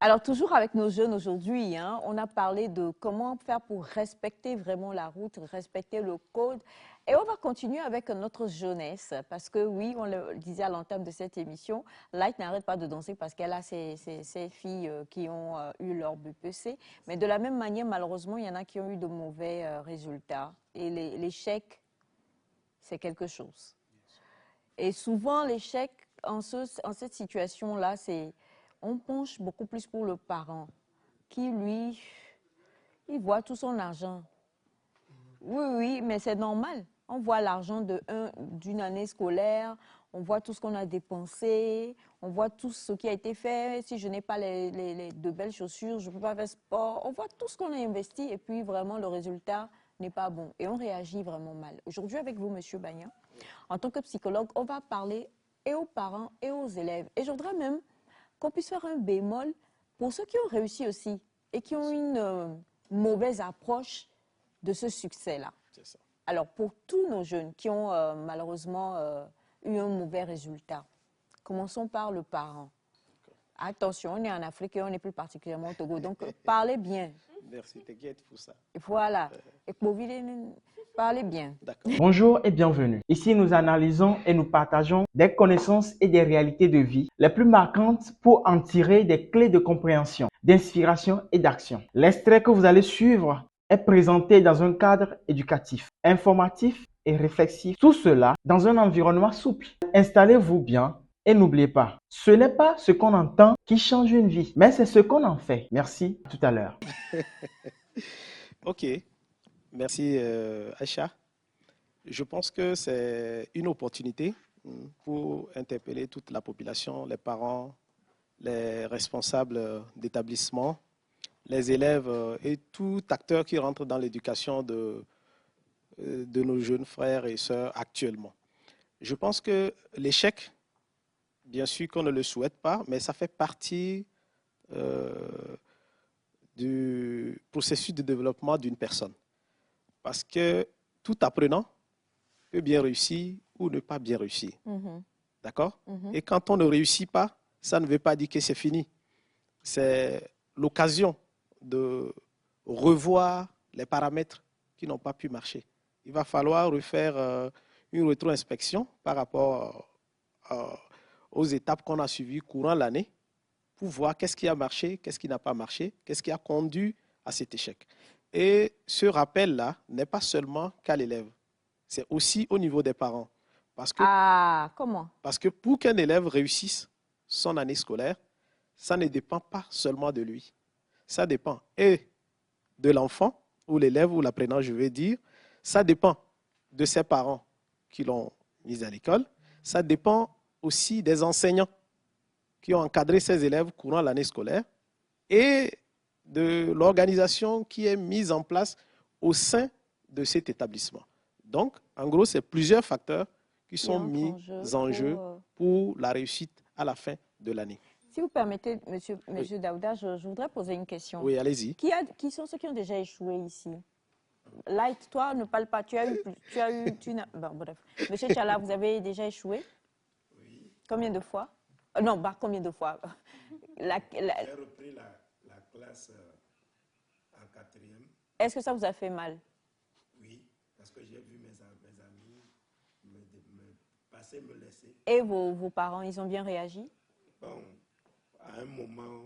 Alors, toujours avec nos jeunes aujourd'hui, hein, on a parlé de comment faire pour respecter vraiment la route, respecter le code. Et on va continuer avec notre jeunesse, parce que oui, on le disait à l'entame de cette émission, Light n'arrête pas de danser parce qu'elle a ses filles qui ont eu leur BPC. Mais de la même manière, malheureusement, il y en a qui ont eu de mauvais résultats. Et l'échec, c'est quelque chose. Et souvent, l'échec en cette situation-là, c'est on penche beaucoup plus pour le parent qui, lui, il voit tout son argent. Oui, oui, mais c'est normal. On voit l'argent d'une année scolaire, on voit tout ce qu'on a dépensé, on voit tout ce qui a été fait. Si je n'ai pas de belles chaussures, je ne peux pas faire sport. On voit tout ce qu'on a investi et puis vraiment le résultat n'est pas bon. Et on réagit vraiment mal. Aujourd'hui, avec vous, Monsieur Bagnan, en tant que psychologue, on va parler et aux parents et aux élèves. Et je voudrais même qu'on puisse faire un bémol pour ceux qui ont réussi aussi et qui ont une mauvaise approche de ce succès-là. Alors, pour tous nos jeunes qui ont malheureusement eu un mauvais résultat, commençons par le parent. Attention, on est en Afrique et on est plus particulièrement au Togo, donc parlez bien. Merci, t'inquiète pour ça. Voilà. Et parlez bien. Bonjour et bienvenue. Ici, nous analysons et nous partageons des connaissances et des réalités de vie les plus marquantes pour en tirer des clés de compréhension, d'inspiration et d'action. L'extrait que vous allez suivre est présenté dans un cadre éducatif, informatif et réflexif. Tout cela dans un environnement souple. Installez-vous bien et n'oubliez pas, ce n'est pas ce qu'on entend qui change une vie, mais c'est ce qu'on en fait. Merci, à tout à l'heure. Ok, merci Aïcha. Je pense que c'est une opportunité pour interpeller toute la population, les parents, les responsables d'établissement, les élèves et tout acteur qui rentre dans l'éducation de nos jeunes frères et sœurs actuellement. Je pense que l'échec, bien sûr qu'on ne le souhaite pas, mais ça fait partie du processus de développement d'une personne. Parce que tout apprenant peut bien réussir ou ne pas bien réussir. D'accord? Et quand on ne réussit pas, ça ne veut pas dire que c'est fini. C'est l'occasion de revoir les paramètres qui n'ont pas pu marcher. Il va falloir refaire une rétro-inspection par rapport aux étapes qu'on a suivies courant l'année pour voir qu'est-ce qui a marché, qu'est-ce qui n'a pas marché, qu'est-ce qui a conduit à cet échec. Et ce rappel-là n'est pas seulement qu'à l'élève, c'est aussi au niveau des parents. Comment? Parce que pour qu'un élève réussisse son année scolaire, ça ne dépend pas seulement de lui. Ça dépend et de l'enfant, ou l'élève, ou l'apprenant, je vais dire. Ça dépend de ses parents qui l'ont mis à l'école. Ça dépend aussi des enseignants qui ont encadré ces élèves courant l'année scolaire et de l'organisation qui est mise en place au sein de cet établissement. Donc, en gros, c'est plusieurs facteurs qui sont mis en jeu pour la réussite à la fin de l'année. Si vous permettez, Monsieur Daouda, je voudrais poser une question. Oui, allez-y. Qui sont ceux qui ont déjà échoué ici? Light, toi, ne parle pas. Bon, bref. Monsieur Tchala, vous avez déjà échoué? Oui. Combien de fois? Non, bah, combien de fois? J'ai repris la classe en 4e. Est-ce que ça vous a fait mal? Oui, parce que j'ai vu mes amis me passer, me laisser. Et vos parents, ils ont bien réagi? Bon, à un moment,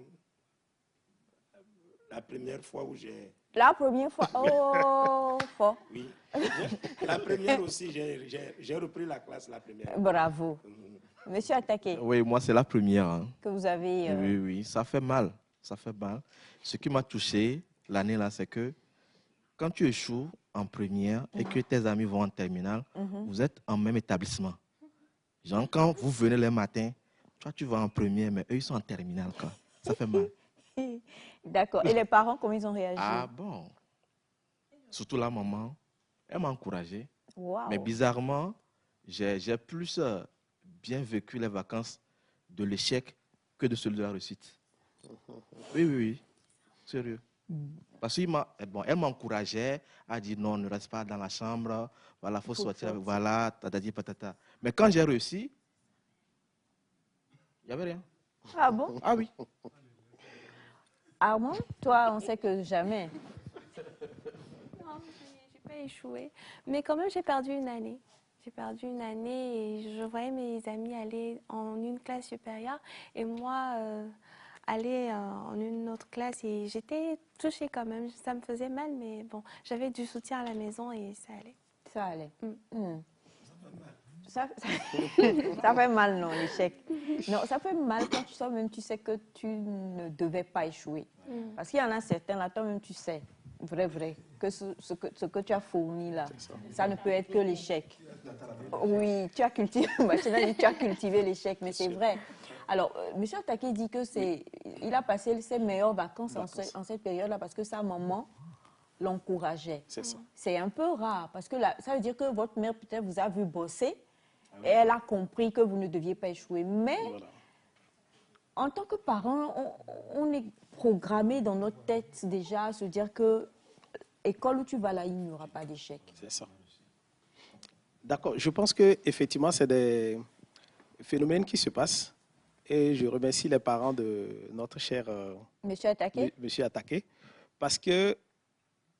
la première fois où j'ai... La première fois? Oh, fort. Oui. La première aussi, j'ai repris la classe la première. Bravo. Monsieur Attaqué. Oui, moi, c'est la première. Hein. Que vous avez... Oui, oui, ça fait mal. Ça fait mal. Ce qui m'a touché l'année-là, c'est que quand tu échoues en première et que tes amis vont en terminale, vous êtes en même établissement. Genre, quand vous venez le matin, toi, tu vas en première, mais eux, ils sont en terminale. Quoi. Ça fait mal. D'accord. Et les parents, comment ils ont réagi? Ah bon. Surtout la maman, elle m'a encouragé. Wow. Mais bizarrement, j'ai plus bien vécu les vacances de l'échec que de celui de la réussite. Oui, oui, oui. Sérieux. Parce qu'elle m'encourageait à dire non, ne reste pas dans la chambre, voilà, faut sortir, voilà, tatati patata. Mais quand j'ai réussi, il n'y avait rien. Ah bon? Ah oui. Armand, toi, on sait que jamais. Non, j'ai pas échoué. Mais quand même, j'ai perdu une année. J'ai perdu une année et je voyais mes amis aller en une classe supérieure et moi aller en une autre classe et j'étais touchée quand même. Ça me faisait mal, mais bon, j'avais du soutien à la maison et ça allait. Ça allait. Ça fait mal, non, l'échec. Non, ça fait mal quand toi-même tu sais que tu ne devais pas échouer. Parce qu'il y en a certains, là, toi-même tu sais, vrai, que ce que tu as fourni là, ça ne peut être que l'échec. Oui, tu as cultivé, tu as cultivé l'échec, mais c'est vrai. Alors, M. Attaqué dit que il a passé ses meilleures vacances en cette période-là parce que sa maman l'encourageait. C'est ça. C'est un peu rare parce que là, ça veut dire que votre mère peut-être vous a vu bosser et elle a compris que vous ne deviez pas échouer. Mais Voilà. en tant que parent, on est programmé dans notre tête déjà à se dire que école où tu vas là, il n'y aura pas d'échec. C'est ça. D'accord. Je pense qu'effectivement, c'est des phénomènes qui se passent. Et je remercie les parents de notre cher Monsieur Attaqué? monsieur Attaqué. Parce que,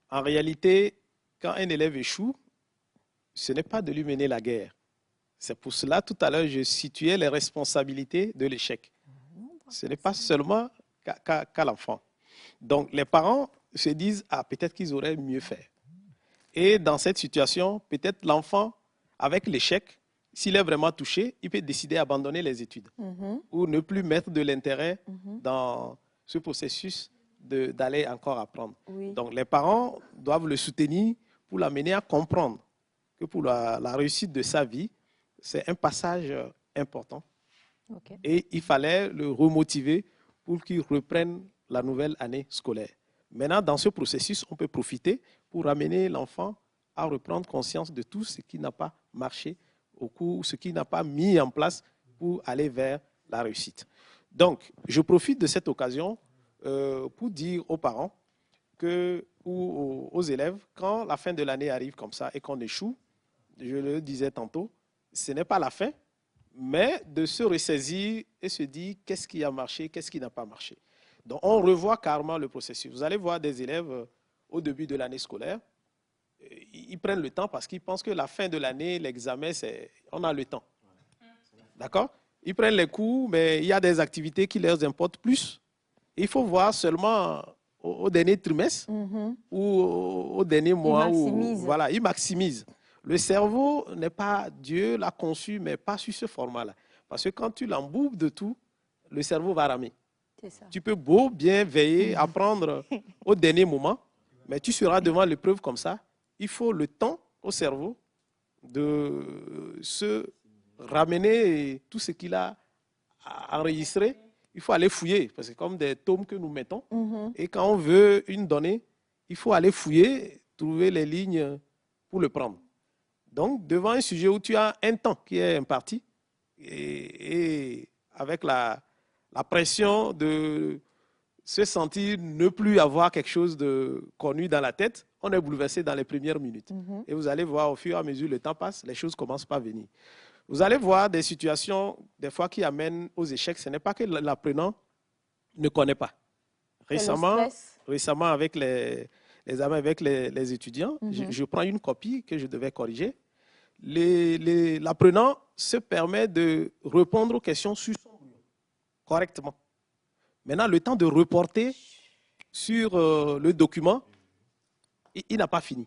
en réalité, quand un élève échoue, ce n'est pas de lui mener la guerre. C'est pour cela, tout à l'heure, je situais les responsabilités de l'échec. Ce n'est pas seulement qu'à l'enfant. Donc, les parents se disent, ah, peut-être qu'ils auraient mieux fait. Et dans cette situation, peut-être l'enfant, avec l'échec, s'il est vraiment touché, il peut décider d'abandonner les études ou ne plus mettre de l'intérêt dans ce processus d'aller encore apprendre. Oui. Donc, les parents doivent le soutenir pour l'amener à comprendre que pour la réussite de sa vie, c'est un passage important. Okay. Et il fallait le remotiver pour qu'il reprenne la nouvelle année scolaire. Maintenant, dans ce processus, on peut profiter pour amener l'enfant à reprendre conscience de tout ce qui n'a pas marché au cours, ce qui n'a pas mis en place pour aller vers la réussite. Donc, je profite de cette occasion pour dire aux parents ou aux élèves, quand la fin de l'année arrive comme ça et qu'on échoue, je le disais tantôt, ce n'est pas la fin, mais de se ressaisir et se dire qu'est-ce qui a marché, qu'est-ce qui n'a pas marché. Donc, on revoit carrément le processus. Vous allez voir des élèves au début de l'année scolaire, ils prennent le temps parce qu'ils pensent que la fin de l'année, l'examen, on a le temps. D'accord? Ils prennent les cours, mais il y a des activités qui leur importent plus. Il faut voir seulement au dernier trimestre ou au dernier mois. Voilà, ils maximisent. Le cerveau n'est pas, Dieu l'a conçu, mais pas sur ce format-là. Parce que quand tu l'embourbes de tout, le cerveau va ramer. C'est ça. Tu peux beau bien veiller, apprendre au dernier moment, mais tu seras devant l'épreuve comme ça. Il faut le temps au cerveau de se ramener tout ce qu'il a enregistré. Il faut aller fouiller, parce que c'est comme des tomes que nous mettons. Et quand on veut une donnée, il faut aller fouiller, trouver les lignes pour le prendre. Donc, devant un sujet où tu as un temps qui est imparti, et avec la pression de se sentir ne plus avoir quelque chose de connu dans la tête, on est bouleversé dans les premières minutes. Et vous allez voir, au fur et à mesure, le temps passe, les choses commencent par venir. Vous allez voir des situations, des fois, qui amènent aux échecs. Ce n'est pas que l'apprenant ne connaît pas. Récemment avec les étudiants, je prends une copie que je devais corriger. L'apprenant se permet de répondre aux questions sur son brouillon correctement. Maintenant, le temps de reporter sur le document, il n'a pas fini.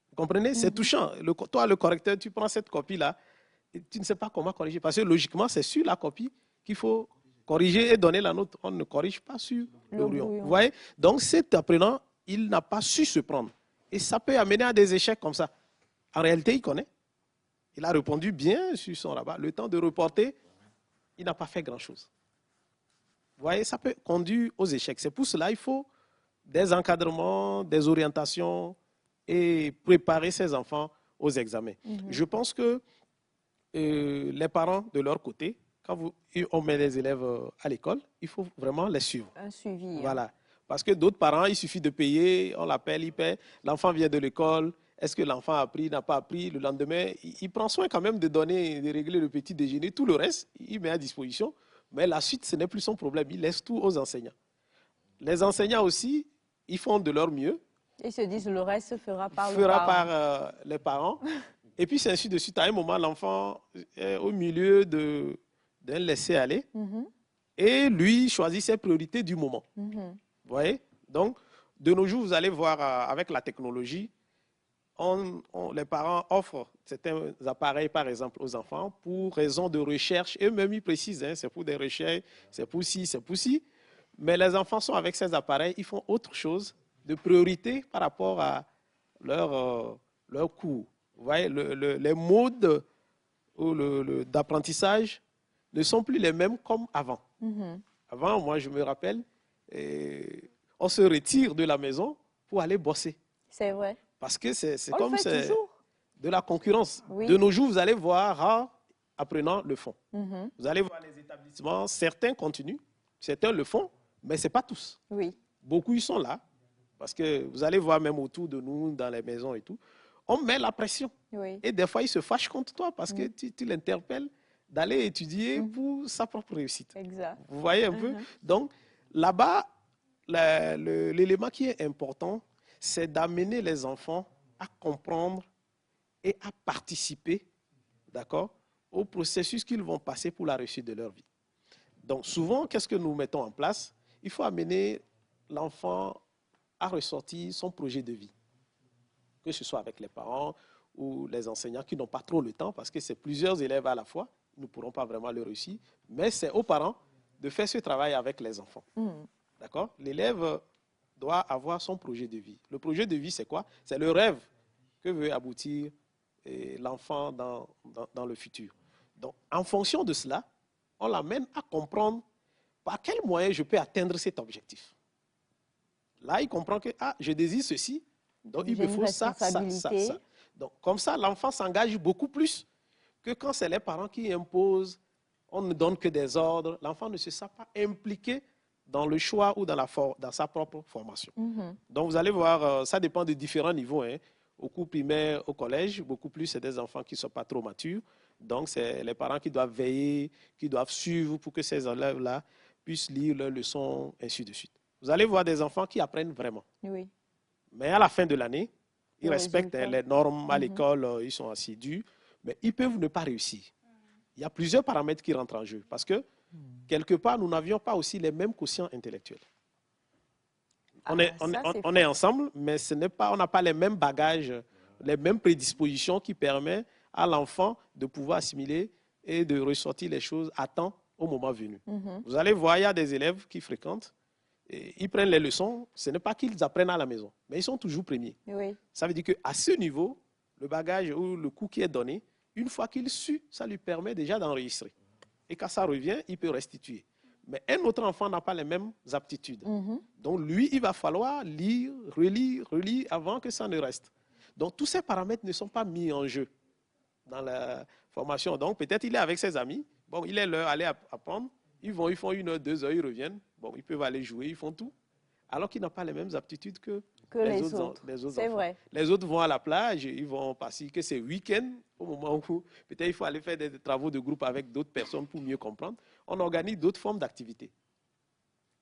Vous comprenez? C'est touchant. Toi, le correcteur, tu prends cette copie-là, et tu ne sais pas comment corriger. Parce que logiquement, c'est sur la copie qu'il faut corriger et donner la note. On ne corrige pas sur le brouillon. Vous voyez? Donc, cet apprenant, il n'a pas su se prendre. Et ça peut amener à des échecs comme ça. En réalité, il connaît. Il a répondu bien sur son rabat. Le temps de reporter, il n'a pas fait grand-chose. Vous voyez, ça peut conduire aux échecs. C'est pour cela qu'il faut des encadrements, des orientations et préparer ses enfants aux examens. Je pense que les parents, de leur côté, quand on met les élèves à l'école, il faut vraiment les suivre. Un suivi. Voilà. Parce que d'autres parents, il suffit de payer, on l'appelle, il paie, l'enfant vient de l'école, est-ce que l'enfant a appris, n'a pas appris, le lendemain, il prend soin quand même de régler le petit déjeuner, tout le reste, il met à disposition, mais la suite, ce n'est plus son problème, il laisse tout aux enseignants. Les enseignants aussi, ils font de leur mieux. Ils se disent le reste se fera par Les parents. Et puis, c'est ainsi de suite. À un moment, l'enfant est au milieu d'un laisser-aller. Et lui choisit ses priorités du moment. Vous voyez? Donc, de nos jours, vous allez voir avec la technologie, les parents offrent certains appareils, par exemple, aux enfants pour raison de recherche. Eux-mêmes, ils précisent, hein, c'est pour des recherches, c'est pour ci, c'est pour ci. Mais les enfants sont avec ces appareils, ils font autre chose de priorité par rapport à leur cours. Vous voyez, les modes d'apprentissage ne sont plus les mêmes comme avant. Avant, moi, je me rappelle, on se retire de la maison pour aller bosser. C'est vrai. Parce que c'est On comme le fait toujours. de la concurrence. Oui. De nos jours, vous allez voir, apprenants le font. Vous allez voir les établissements, certains continuent, certains le font, mais ce n'est pas tous. Oui. Beaucoup, ils sont là. Parce que vous allez voir même autour de nous, dans les maisons et tout, on met la pression. Oui. Et des fois, ils se fâchent contre toi parce que tu l'interpelles d'aller étudier pour sa propre réussite. Exact. Vous voyez un peu? Donc, là-bas, l'élément qui est important, c'est d'amener les enfants à comprendre et à participer, d'accord, au processus qu'ils vont passer pour la réussite de leur vie. Donc, souvent, qu'est-ce que nous mettons en place? Il faut amener l'enfant à ressortir son projet de vie, que ce soit avec les parents ou les enseignants qui n'ont pas trop le temps, parce que c'est plusieurs élèves à la fois, nous ne pourrons pas vraiment le réussir, mais c'est aux parents de faire ce travail avec les enfants. D'accord? L'élève doit avoir son projet de vie. Le projet de vie, c'est quoi? C'est le rêve que veut aboutir l'enfant dans le futur. Donc, en fonction de cela, on l'amène à comprendre par quel moyen je peux atteindre cet objectif. Là, il comprend que je désire ceci, donc il me faut ça. Donc, comme ça, l'enfant s'engage beaucoup plus que quand c'est les parents qui imposent, on ne donne que des ordres. L'enfant ne se sent pas impliqué dans le choix ou dans sa propre formation. Donc, vous allez voir, ça dépend de différents niveaux. Hein. Au cours primaire, au collège, beaucoup plus, c'est des enfants qui ne sont pas trop matures. Donc, c'est les parents qui doivent veiller, qui doivent suivre pour que ces élèves-là puissent lire leurs leçons, ainsi de suite. Vous allez voir des enfants qui apprennent vraiment. Oui. Mais à la fin de l'année, ils respectent les normes à l'école, ils sont assidus, mais ils peuvent ne pas réussir. Il y a plusieurs paramètres qui rentrent en jeu parce que, quelque part, nous n'avions pas aussi les mêmes quotients intellectuels. On est ensemble, mais on n'a pas les mêmes bagages, les mêmes prédispositions qui permettent à l'enfant de pouvoir assimiler et de ressortir les choses à temps au moment venu. Vous allez voir, il y a des élèves qui fréquentent, et ils prennent les leçons, ce n'est pas qu'ils apprennent à la maison, mais ils sont toujours premiers. Oui. Ça veut dire qu'à ce niveau, le bagage ou le cours qui est donné, une fois qu'il suit, ça lui permet déjà d'enregistrer. Et quand ça revient, il peut restituer. Mais un autre enfant n'a pas les mêmes aptitudes. Donc lui, il va falloir lire, relire avant que ça ne reste. Donc tous ces paramètres ne sont pas mis en jeu dans la formation. Donc peut-être il est avec ses amis, bon, il est l'heure d'aller apprendre, ils font 1 heure, 2 heures, ils reviennent, bon, ils peuvent aller jouer, ils font tout, alors qu'ils n'ont pas les mêmes aptitudes que les autres. C'est vrai. Les autres vont à la plage, ils vont passer que c'est week-end, au moment où peut-être il faut aller faire des travaux de groupe avec d'autres personnes pour mieux comprendre. On organise d'autres formes d'activités.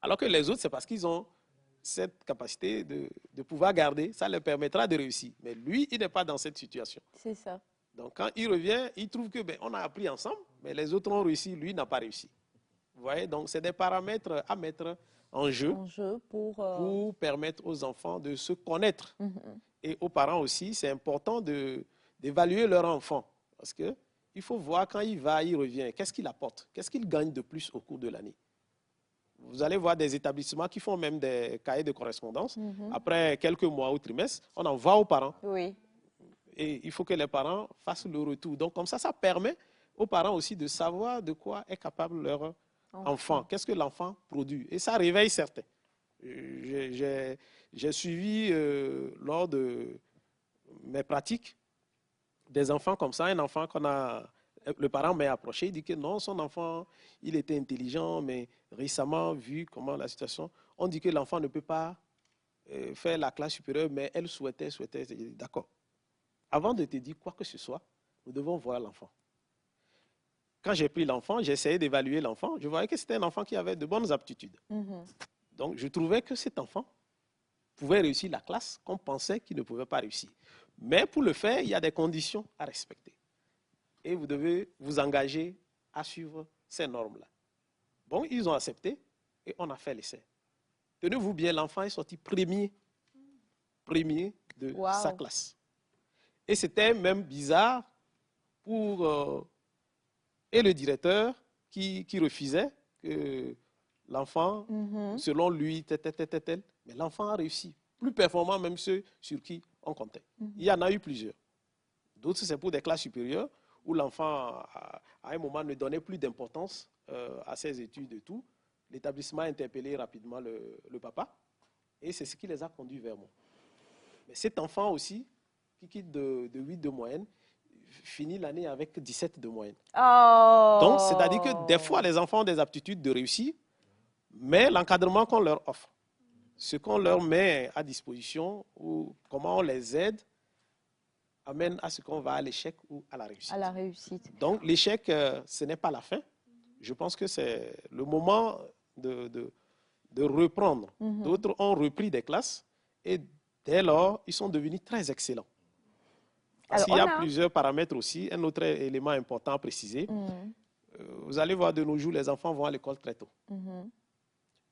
Alors que les autres, c'est parce qu'ils ont cette capacité de pouvoir garder, ça leur permettra de réussir. Mais lui, il n'est pas dans cette situation. C'est ça. Donc quand il revient, il trouve que on a appris ensemble, mais les autres ont réussi, lui n'a pas réussi. Vous voyez, donc c'est des paramètres à mettre en jeu pour permettre aux enfants de se connaître. Et aux parents aussi, c'est important d'évaluer leur enfant. Parce qu'il faut voir quand il va, il revient, qu'est-ce qu'il apporte, qu'est-ce qu'il gagne de plus au cours de l'année. Vous allez voir des établissements qui font même des cahiers de correspondance. Après quelques mois ou trimestres, on envoie aux parents. Oui. Et il faut que les parents fassent le retour. Donc comme ça permet aux parents aussi de savoir de quoi est capable leur enfant. Qu'est-ce que l'enfant produit? Et ça réveille certains. J'ai suivi lors de mes pratiques des enfants comme ça, un enfant le parent m'a approché, il dit que non, son enfant, il était intelligent, mais récemment, vu comment la situation, on dit que l'enfant ne peut pas faire la classe supérieure, mais elle souhaitait. D'accord. Avant de te dire quoi que ce soit, nous devons voir l'enfant. Quand j'ai pris l'enfant, j'ai essayé d'évaluer l'enfant. Je voyais que c'était un enfant qui avait de bonnes aptitudes. Donc, je trouvais que cet enfant pouvait réussir la classe qu'on pensait qu'il ne pouvait pas réussir. Mais pour le faire, il y a des conditions à respecter. Et vous devez vous engager à suivre ces normes-là. Bon, ils ont accepté et on a fait l'essai. Tenez-vous bien, l'enfant est sorti premier de sa classe. Et c'était même bizarre pour et le directeur qui refusait que l'enfant, selon lui, tel. Mais l'enfant a réussi. Plus performant même ceux sur qui on comptait. Il y en a eu plusieurs. D'autres, c'est pour des classes supérieures où l'enfant, à un moment, ne donnait plus d'importance à ses études et tout. L'établissement a interpellé rapidement le papa et c'est ce qui les a conduits vers moi. Mais cet enfant aussi, qui quitte de 8 de moyenne, finit l'année avec 17 de moyenne. Oh. Donc, c'est-à-dire que des fois, les enfants ont des aptitudes de réussir, mais l'encadrement qu'on leur offre, ce qu'on leur met à disposition ou comment on les aide, amène à ce qu'on va à l'échec ou à la réussite. À la réussite. Donc, l'échec, ce n'est pas la fin. Je pense que c'est le moment de reprendre. D'autres ont repris des classes et dès lors, ils sont devenus très excellents. Parce qu'il y a plusieurs paramètres aussi. Un autre élément important à préciser. Vous allez voir, de nos jours, les enfants vont à l'école très tôt.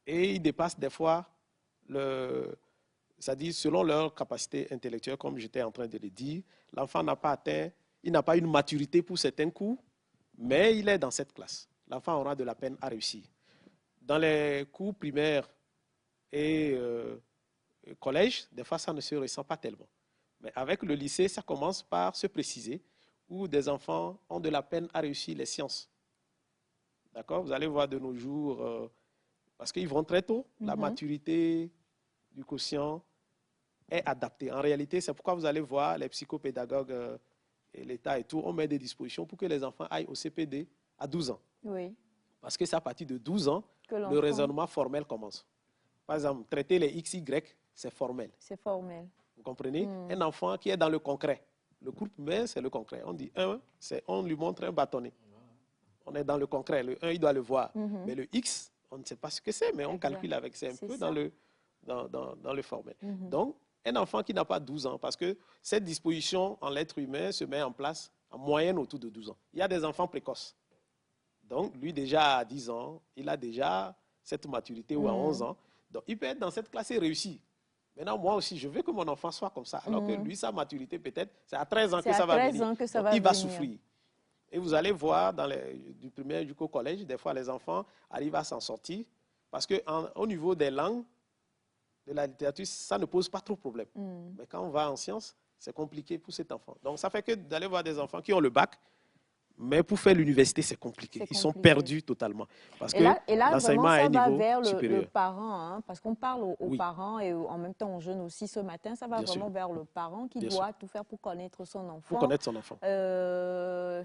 Et ils dépassent des fois, c'est-à-dire selon leur capacité intellectuelle, comme j'étais en train de le dire, l'enfant n'a pas atteint, il n'a pas une maturité pour certains cours, mais il est dans cette classe. L'enfant aura de la peine à réussir. Dans les cours primaires et collège, des fois, ça ne se ressent pas tellement. Mais avec le lycée, ça commence par se préciser, où des enfants ont de la peine à réussir les sciences. D'accord? Vous allez voir de nos jours, parce qu'ils vont très tôt, la maturité du quotient est adaptée. En réalité, c'est pourquoi vous allez voir les psychopédagogues et l'État et tout, on met des dispositions pour que les enfants aillent au CPD à 12 ans. Oui. Parce que c'est à partir de 12 ans que le raisonnement formel commence. Par exemple, traiter les X, Y, c'est formel. C'est formel. Vous comprenez? Un enfant qui est dans le concret. Le cours primaire, c'est le concret. On dit 1, on lui montre un bâtonnet. On est dans le concret. Le 1, il doit le voir. Mais le X, on ne sait pas ce que c'est, mais on calcule avec. C'est un peu dans le formel. Donc, un enfant qui n'a pas 12 ans, parce que cette disposition en l'être humain se met en place en moyenne autour de 12 ans. Il y a des enfants précoces. Donc, lui, déjà à 10 ans, il a déjà cette maturité, ou à 11 ans. Donc, il peut être dans cette classe et réussir. Maintenant, moi aussi, je veux que mon enfant soit comme ça. Alors que lui, sa maturité, peut-être, c'est à 13 ans que ça va venir. Donc, il va souffrir. Et vous allez voir, du primaire jusqu'au collège, des fois, les enfants arrivent à s'en sortir. Parce qu'au niveau des langues, de la littérature, ça ne pose pas trop de problème. Mais quand on va en sciences, c'est compliqué pour cet enfant. Donc, ça fait que d'aller voir des enfants qui ont le bac, mais pour faire l'université, c'est compliqué. Ils sont perdus totalement. Parce que l'enseignement est à un niveau supérieur. Le parent, hein, parce qu'on parle aux parents et en même temps aux jeunes aussi ce matin, ça va vraiment vers le parent qui doit tout faire pour connaître son enfant. Pour connaître son enfant.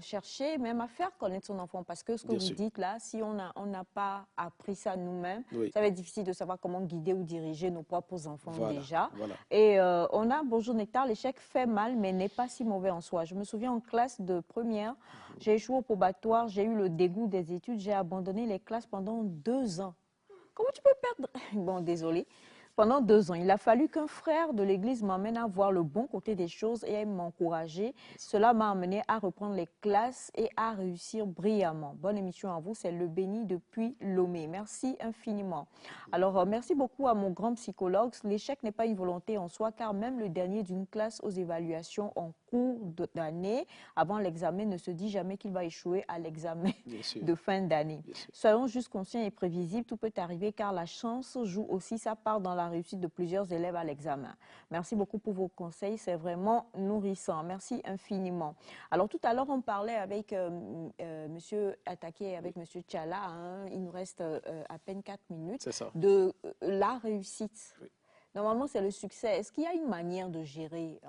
Chercher même à faire connaître son enfant. Parce que ce que vous dites là, si on n'a pas appris ça nous-mêmes, ça va être difficile de savoir comment guider ou diriger nos propres enfants déjà. Voilà. Et on a, bonjour Nectar, l'échec fait mal, mais n'est pas si mauvais en soi. Je me souviens en classe de première, j'ai échoué au probatoire, j'ai eu le dégoût des études, j'ai abandonné les classes pendant 2 ans. Comment tu peux perdre? Bon, désolé. Pendant 2 ans, il a fallu qu'un frère de l'église m'emmène à voir le bon côté des choses et à m'encourager. Cela m'a amené à reprendre les classes et à réussir brillamment. Bonne émission à vous, c'est Le Béni depuis Lomé. Merci infiniment. Alors, merci beaucoup à mon grand psychologue. L'échec n'est pas une volonté en soi, car même le dernier d'une classe aux évaluations en cours d'année, avant l'examen, ne se dit jamais qu'il va échouer à l'examen de fin d'année. Soyons juste conscients et prévisibles, tout peut arriver, car la chance joue aussi sa part dans la réussite de plusieurs élèves à l'examen. Merci beaucoup pour vos conseils, c'est vraiment nourrissant. Merci infiniment. Alors tout à l'heure, on parlait avec Monsieur Attaqué et avec Monsieur Tchala, hein, il nous reste à peine 4 minutes, de la réussite. Oui. Normalement, c'est le succès. Est-ce qu'il y a une manière de gérer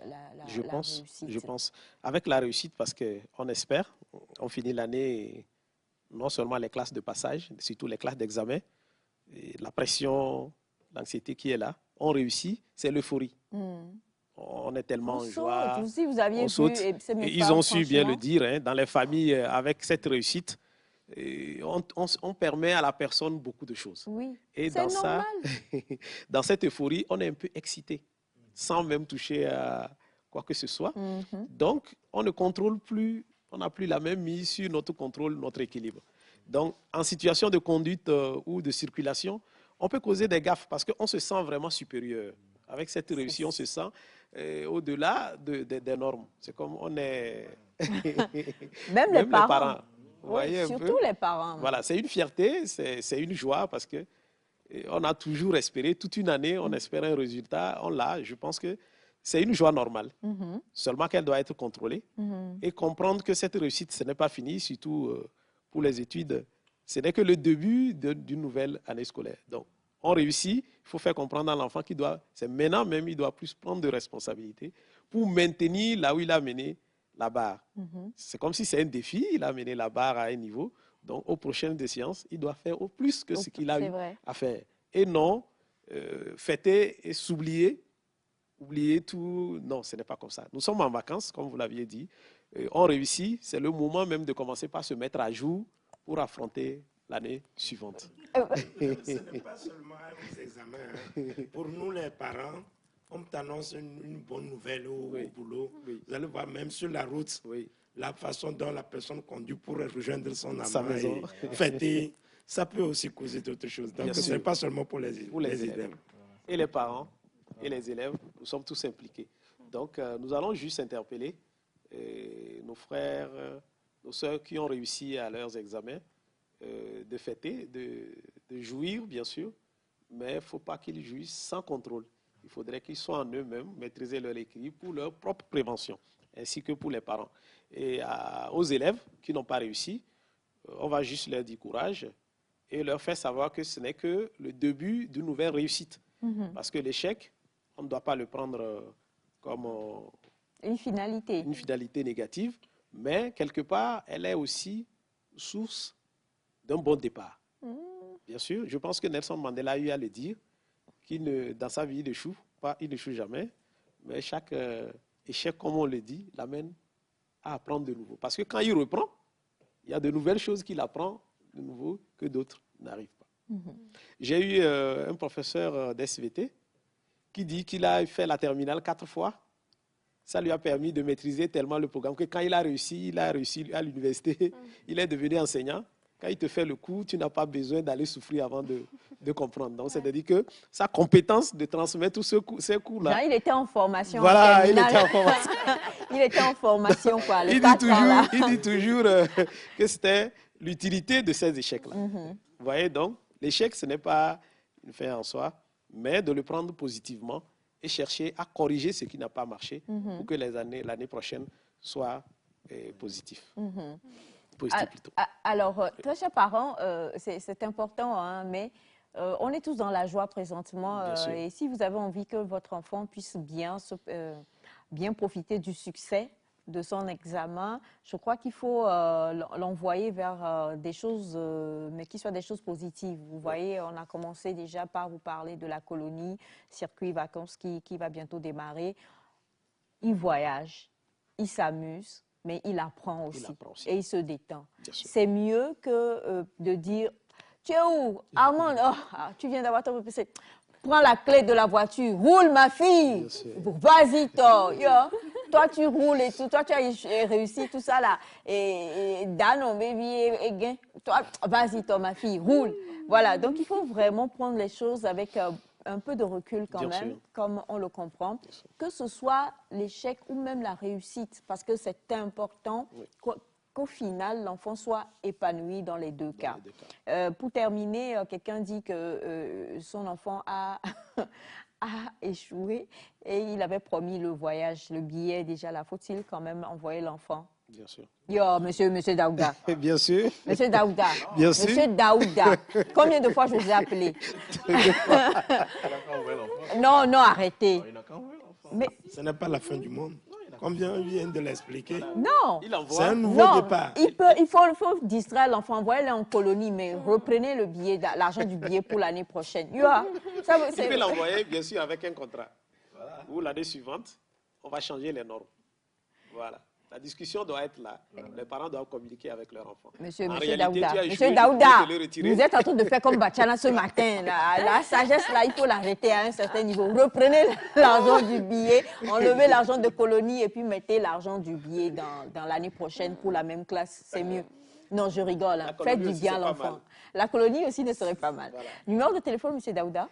la réussite? Je pense. Avec la réussite, parce qu'on espère, on finit l'année, non seulement les classes de passage, surtout les classes d'examen, la pression, l'anxiété qui est là, on réussit, c'est l'euphorie. On est tellement en joie. Vous aviez vu, ils ont su bien le dire, hein, dans les familles avec cette réussite, Et on permet à la personne beaucoup de choses. Oui, Et c'est dans ça, normal. dans cette euphorie, on est un peu excité, sans même toucher à quoi que ce soit. Donc, on ne contrôle plus, on n'a plus la même mise sur notre contrôle, notre équilibre. Donc, en situation de conduite ou de circulation, on peut causer des gaffes parce qu'on se sent vraiment supérieur. Avec cette réussite, on se sent au-delà des normes. C'est comme on est... Même les parents. Vous voyez un Surtout peu? les parents. Voilà, c'est une fierté, c'est une joie parce que on a toujours espéré, toute une année, on espère un résultat, on l'a. Je pense que c'est une joie normale, seulement qu'elle doit être contrôlée et comprendre que cette réussite, ce n'est pas fini, surtout pour les études. Ce n'est que le début d'une nouvelle année scolaire. Donc, on réussit, il faut faire comprendre à l'enfant qu'il doit, c'est maintenant même, il doit plus prendre de responsabilités pour maintenir là où il a mené la barre. C'est comme si c'est un défi, il a mené la barre à un niveau. Donc, aux prochaines séances, il doit faire au plus que ce qu'il a eu à faire. Et non, fêter et s'oublier, oublier tout. Non, ce n'est pas comme ça. Nous sommes en vacances, comme vous l'aviez dit. On réussit, c'est le moment même de commencer par se mettre à jour pour affronter l'année suivante. Ce n'est pas seulement aux examens. Hein. Pour nous, les parents, on t'annonce une bonne nouvelle au boulot. Oui. Vous allez voir, même sur la route, la façon dont la personne conduit pour rejoindre son amant et fêter, ça peut aussi causer d'autres choses. Donc, ce n'est pas seulement pour les élèves. Et les parents et les élèves, nous sommes tous impliqués. Donc, nous allons juste interpeller nos frères, nos sœurs qui ont réussi à leurs examens, de fêter, de jouir, bien sûr, mais il ne faut pas qu'ils jouissent sans contrôle. Il faudrait qu'ils soient en eux-mêmes, maîtriser leur équilibre pour leur propre prévention, ainsi que pour les parents. Et aux élèves qui n'ont pas réussi, on va juste leur dire courage et leur faire savoir que ce n'est que le début d'une nouvelle réussite. Parce que l'échec, on ne doit pas le prendre comme une finalité négative, mais quelque part, elle est aussi source d'un bon départ. Bien sûr, je pense que Nelson Mandela a eu à le dire, dans sa vie, il n'échoue jamais, mais chaque échec, comme on le dit, l'amène à apprendre de nouveau. Parce que quand il reprend, il y a de nouvelles choses qu'il apprend de nouveau que d'autres n'arrivent pas. J'ai eu un professeur d'SVT qui dit qu'il a fait la terminale 4 fois. Ça lui a permis de maîtriser tellement le programme que quand il a réussi à l'université, il est devenu enseignant. Quand il te fait le cours, tu n'as pas besoin d'aller souffrir avant de comprendre. Donc, c'est-à-dire que sa compétence de transmettre tous ces cours-là. Il était en formation. Voilà, il était en formation. Il était en formation, quoi. Il dit toujours que c'était l'utilité de ces échecs-là. Vous voyez, donc, l'échec, ce n'est pas une fin en soi, mais de le prendre positivement et chercher à corriger ce qui n'a pas marché pour que l'année prochaine soit positive. Alors, très chers parents, c'est important, hein, mais on est tous dans la joie présentement. Et si vous avez envie que votre enfant puisse bien profiter du succès de son examen, je crois qu'il faut l'envoyer vers des choses, mais qui soient des choses positives. Vous voyez, on a commencé déjà par vous parler de la colonie, circuit vacances qui va bientôt démarrer. Il voyage, il s'amuse, mais il apprend aussi. Et il se détend. C'est mieux que de dire, tu es où, Armand? Tu viens d'avoir ton PC. Prends la clé de la voiture, roule ma fille. Vas-y, toi. Toi, tu roules et tout. Toi, tu as réussi tout ça là. Et Dan, baby, et gain. Toi, vas-y, toi, ma fille, roule. Voilà. Donc, il faut vraiment prendre les choses avec un peu de recul quand même, comme on le comprend, que ce soit l'échec ou même la réussite, parce que c'est important qu'au final, l'enfant soit épanoui dans les deux cas. Pour terminer, quelqu'un dit que son enfant a échoué et il avait promis le voyage, le billet déjà là. Faut-il quand même envoyer l'enfant? Bien sûr. Yo, monsieur Daouda. Bien sûr. Monsieur Daouda. Bien sûr. Monsieur Daouda. Combien de fois je vous ai appelé? Non, arrêtez. Mais ce n'est pas la fin du monde. Comme vient de l'expliquer. Non. C'est un nouveau départ. Il faut distraire l'enfant, envoyer-le en colonie, mais reprenez le billet, l'argent du billet pour l'année prochaine. Il peut l'envoyer, bien sûr, avec un contrat. Ou l'année suivante, on va changer les normes. Voilà. La discussion doit être là. Les parents doivent communiquer avec leurs enfants. Monsieur réalité, Daouda, tu as échoué, Monsieur je Daouda, peux te le retirer. vous êtes en train de faire comme Bachana ce matin. La sagesse, là, il faut l'arrêter à un certain niveau. Reprenez l'argent du billet, enlevez l'argent de colonie et puis mettez l'argent du billet dans l'année prochaine pour la même classe. C'est mieux. Non, je rigole. Hein. Faites du bien à l'enfant. La colonie aussi ne serait pas mal. Voilà. Numéro de téléphone, Monsieur Daouda?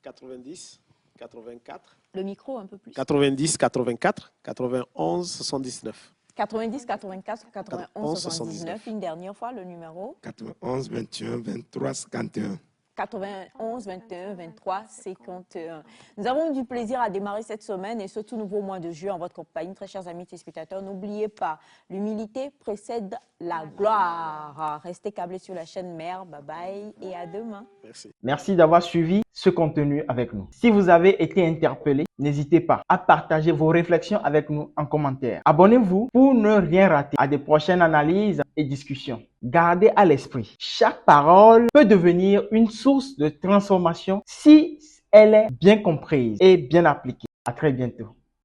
90 84. Le micro un peu plus. 90 84 91 79. 90 84 91 79. Une dernière fois, le numéro? 91 21 23 51. 91 21 23 51. Nous avons eu du plaisir à démarrer cette semaine et ce tout nouveau mois de juillet en votre compagnie, très chers amis téléspectateurs. N'oubliez pas, l'humilité précède la gloire. Restez câblés sur la chaîne mère. Bye bye et à demain. Merci. Merci d'avoir suivi ce contenu avec nous. Si vous avez été interpellé, n'hésitez pas à partager vos réflexions avec nous en commentaire. Abonnez-vous pour ne rien rater à des prochaines analyses et discussions. Gardez à l'esprit, chaque parole peut devenir une source de transformation si elle est bien comprise et bien appliquée. À très bientôt.